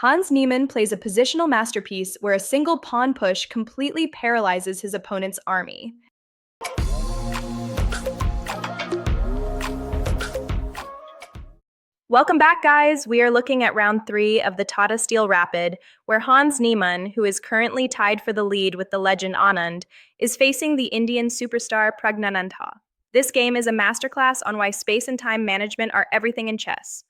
Hans Niemann plays a positional masterpiece where a single pawn push completely paralyzes his opponent's army. Welcome back, guys. We are looking at round 3 of the Tata Steel Rapid, where Hans Niemann, who is currently tied for the lead with the legend Anand, is facing the Indian superstar Praggnanandhaa. This game is a masterclass on why space and time management are everything in chess.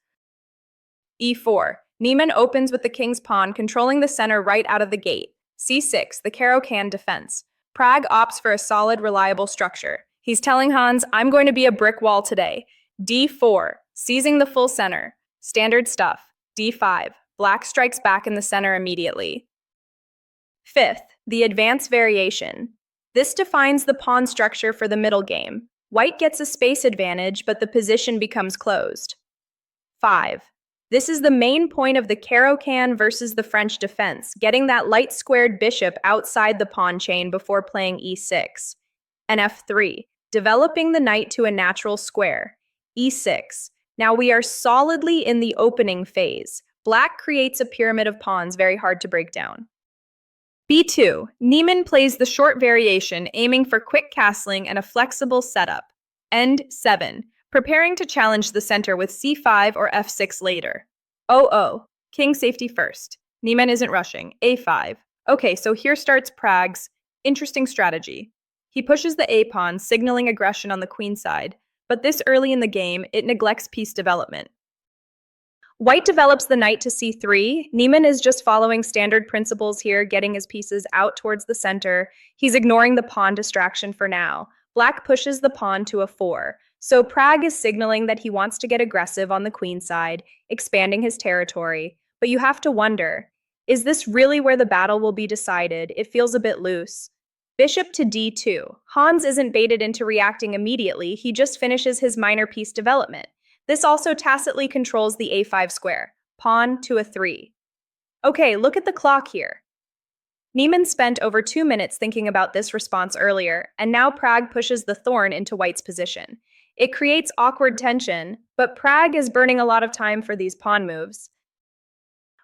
E4. Niemann opens with the king's pawn, controlling the center right out of the gate. C6, the Caro-Kann defense. Pragg opts for a solid, reliable structure. He's telling Hans, I'm going to be a brick wall today. D4, seizing the full center. Standard stuff. D5, black strikes back in the center immediately. Fifth, the advance variation. This defines the pawn structure for the middle game. White gets a space advantage, but the position becomes closed. 5. This is the main point of the Caro-Kann versus the French defense, getting that light squared bishop outside the pawn chain before playing e6. And f3, developing the knight to a natural square. e6. Now we are solidly in the opening phase. Black creates a pyramid of pawns very hard to break down. b2. Niemann plays the short variation, aiming for quick castling and a flexible setup. End 7. Preparing to challenge the center with c5 or f6 later. Oh, king safety first. Niemann isn't rushing. a5. Okay, so here starts Pragg's interesting strategy. He pushes the a-pawn, signaling aggression on the queen side, but this early in the game, it neglects piece development. White develops the knight to c3. Niemann is just following standard principles here, getting his pieces out towards the center. He's ignoring the pawn distraction for now. Black pushes the pawn to a 4. So Pragg is signaling that he wants to get aggressive on the queen side, expanding his territory. But you have to wonder, is this really where the battle will be decided? It feels a bit loose. Bishop to d2. Hans isn't baited into reacting immediately, he just finishes his minor piece development. This also tacitly controls the a5 square. Pawn to a 3. Okay, look at the clock here. Niemann spent over 2 minutes thinking about this response earlier, and now Pragg pushes the thorn into White's position. It creates awkward tension, but Pragg is burning a lot of time for these pawn moves.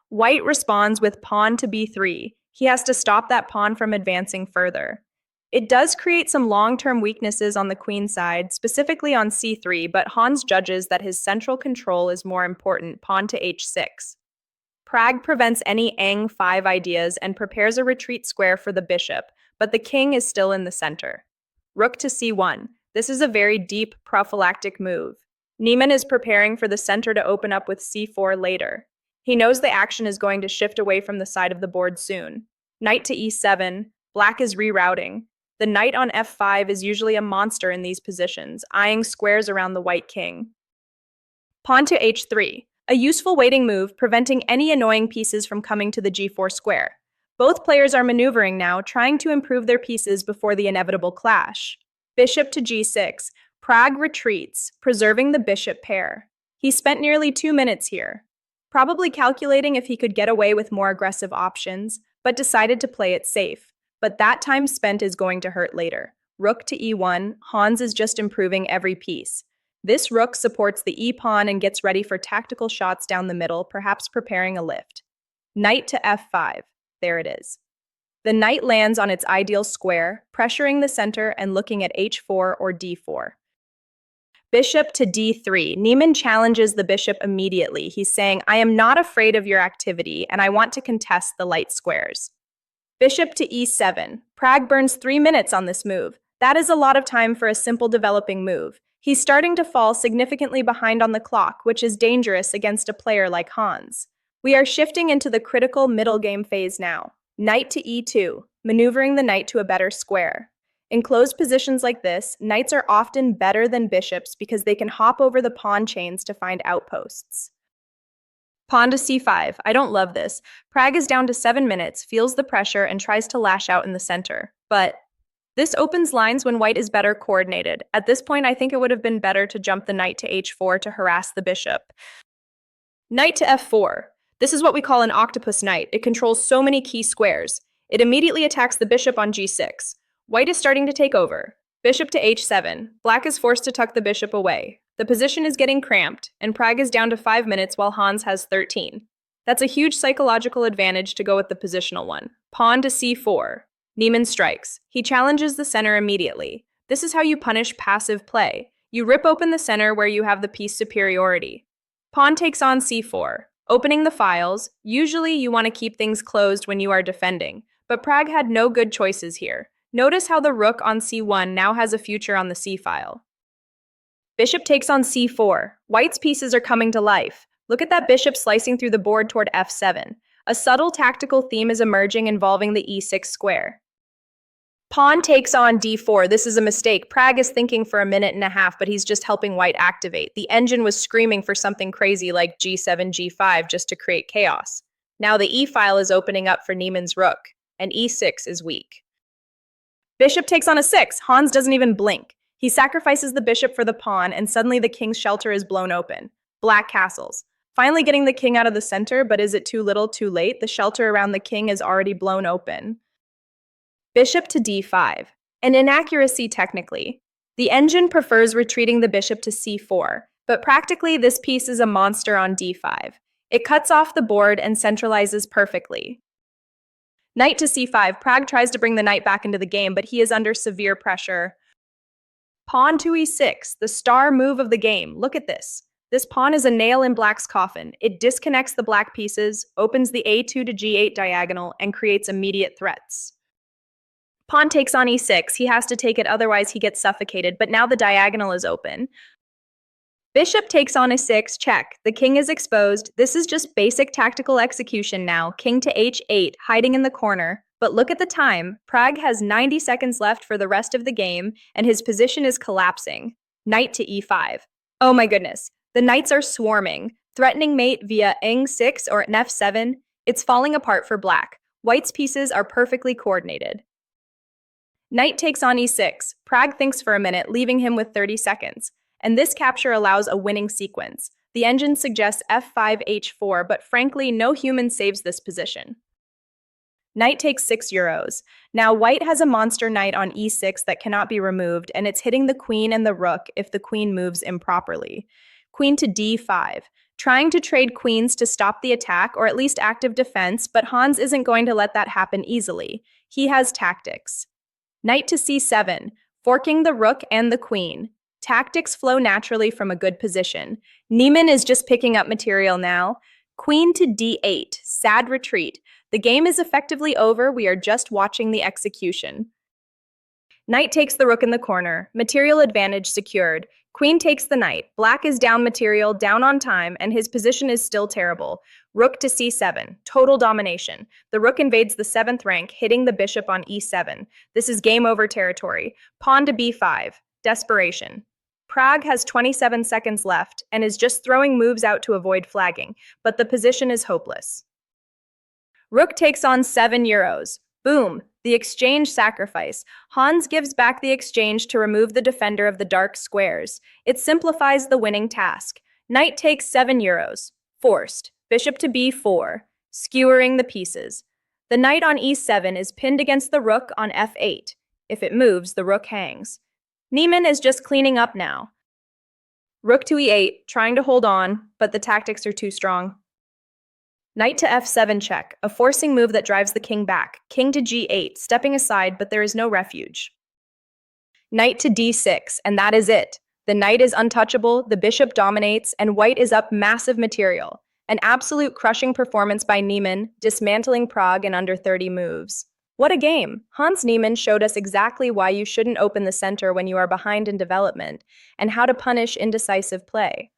White responds with pawn to b3. He has to stop that pawn from advancing further. It does create some long-term weaknesses on the queen side, specifically on c3, but Hans judges that his central control is more important, pawn to h6. Pragg prevents any Ang5 ideas and prepares a retreat square for the bishop, but the king is still in the center. Rook to c1. This is a very deep prophylactic move. Niemann is preparing for the center to open up with c4 later. He knows the action is going to shift away from the side of the board soon. Knight to e7. Black is rerouting. The knight on f5 is usually a monster in these positions, eyeing squares around the white king. Pawn to h3. A useful waiting move, preventing any annoying pieces from coming to the g4 square. Both players are maneuvering now, trying to improve their pieces before the inevitable clash. Bishop to g6. Pragg retreats, preserving the bishop pair. He spent nearly 2 minutes here, probably calculating if he could get away with more aggressive options, but decided to play it safe. But that time spent is going to hurt later. Rook to e1. Hans is just improving every piece. This rook supports the e-pawn and gets ready for tactical shots down the middle, perhaps preparing a lift. Knight to f5. There it is. The knight lands on its ideal square, pressuring the center and looking at h4 or d4. Bishop to d3. Niemann challenges the bishop immediately. He's saying, I am not afraid of your activity, and I want to contest the light squares. Bishop to e7. Pragg burns 3 minutes on this move. That is a lot of time for a simple developing move. He's starting to fall significantly behind on the clock, which is dangerous against a player like Hans. We are shifting into the critical middle game phase now. Knight to e2, maneuvering the knight to a better square. In closed positions like this, knights are often better than bishops because they can hop over the pawn chains to find outposts. Pawn to c5. I don't love this. Pragg is down to 7 minutes, feels the pressure, and tries to lash out in the center. But this opens lines when white is better coordinated. At this point, I think it would have been better to jump the knight to h4 to harass the bishop. Knight to f4. This is what we call an octopus knight. It controls so many key squares. It immediately attacks the bishop on g6. White is starting to take over. Bishop to h7. Black is forced to tuck the bishop away. The position is getting cramped, and Pragg is down to 5 minutes while Hans has 13. That's a huge psychological advantage to go with the positional one. Pawn to c4. Niemann strikes. He challenges the center immediately. This is how you punish passive play. You rip open the center where you have the piece superiority. Pawn takes on c4. Opening the files, usually you want to keep things closed when you are defending, but Pragg had no good choices here. Notice how the rook on c1 now has a future on the c file. Bishop takes on c4. White's pieces are coming to life. Look at that bishop slicing through the board toward f7. A subtle tactical theme is emerging involving the e6 square. Pawn takes on d4. This is a mistake. Pragg is thinking for a minute and a half, but he's just helping white activate. The engine was screaming for something crazy like g7, g5 just to create chaos. Now the e file is opening up for Niemann's rook, and e6 is weak. Bishop takes on a6. Hans doesn't even blink. He sacrifices the bishop for the pawn, and suddenly the king's shelter is blown open. Black castles. Finally getting the king out of the center, but is it too little, too late? The shelter around the king is already blown open. Bishop to d5. An inaccuracy technically. The engine prefers retreating the bishop to c4, but practically this piece is a monster on d5. It cuts off the board and centralizes perfectly. Knight to c5. Pragg tries to bring the knight back into the game, but he is under severe pressure. Pawn to e6, the star move of the game. Look at this. This pawn is a nail in black's coffin. It disconnects the black pieces, opens the a2 to g8 diagonal, and creates immediate threats. Pawn takes on e6. He has to take it, otherwise he gets suffocated, but now the diagonal is open. Bishop takes on a6, check. The king is exposed. This is just basic tactical execution now. King to h8, hiding in the corner. But look at the time. Pragg has 90 seconds left for the rest of the game, and his position is collapsing. Knight to e5. Oh my goodness. The knights are swarming, threatening mate via ing6 or an f7. It's falling apart for black. White's pieces are perfectly coordinated. Knight takes on e6. Pragg thinks for a minute, leaving him with 30 seconds. And this capture allows a winning sequence. The engine suggests f5, h4, but frankly, no human saves this position. Knight takes 6 euros. Now white has a monster knight on e6 that cannot be removed, and it's hitting the queen and the rook if the queen moves improperly. Queen to d5. Trying to trade queens to stop the attack, or at least active defense, but Hans isn't going to let that happen easily. He has tactics. Knight to c7, forking the rook and the queen. Tactics flow naturally from a good position. Niemann is just picking up material now. Queen to d8, sad retreat. The game is effectively over, we are just watching the execution. Knight takes the rook in the corner, material advantage secured. Queen takes the knight, black is down material, down on time, and his position is still terrible. Rook to c7, total domination. The rook invades the 7th rank, hitting the bishop on e7. This is game over territory. Pawn to b5, desperation. Pragg has 27 seconds left and is just throwing moves out to avoid flagging, but the position is hopeless. Rook takes on 7 euros. Boom, the exchange sacrifice. Hans gives back the exchange to remove the defender of the dark squares. It simplifies the winning task. Knight takes 7 euros. Forced. Bishop to b4, skewering the pieces. The knight on e7 is pinned against the rook on f8. If it moves, the rook hangs. Niemann is just cleaning up now. Rook to e8, trying to hold on, but the tactics are too strong. Knight to f7 check, a forcing move that drives the king back. King to g8, stepping aside, but there is no refuge. Knight to d6, and that is it. The knight is untouchable, the bishop dominates, and white is up massive material. An absolute crushing performance by Niemann, dismantling Pragg in under 30 moves. What a game! Hans Niemann showed us exactly why you shouldn't open the center when you are behind in development, and how to punish indecisive play.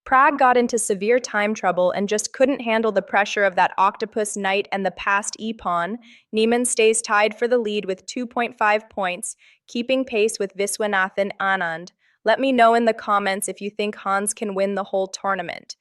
Pragg got into severe time trouble and just couldn't handle the pressure of that octopus knight and the passed e-pawn. Niemann stays tied for the lead with 2.5 points, keeping pace with Viswanathan Anand. Let me know in the comments if you think Hans can win the whole tournament.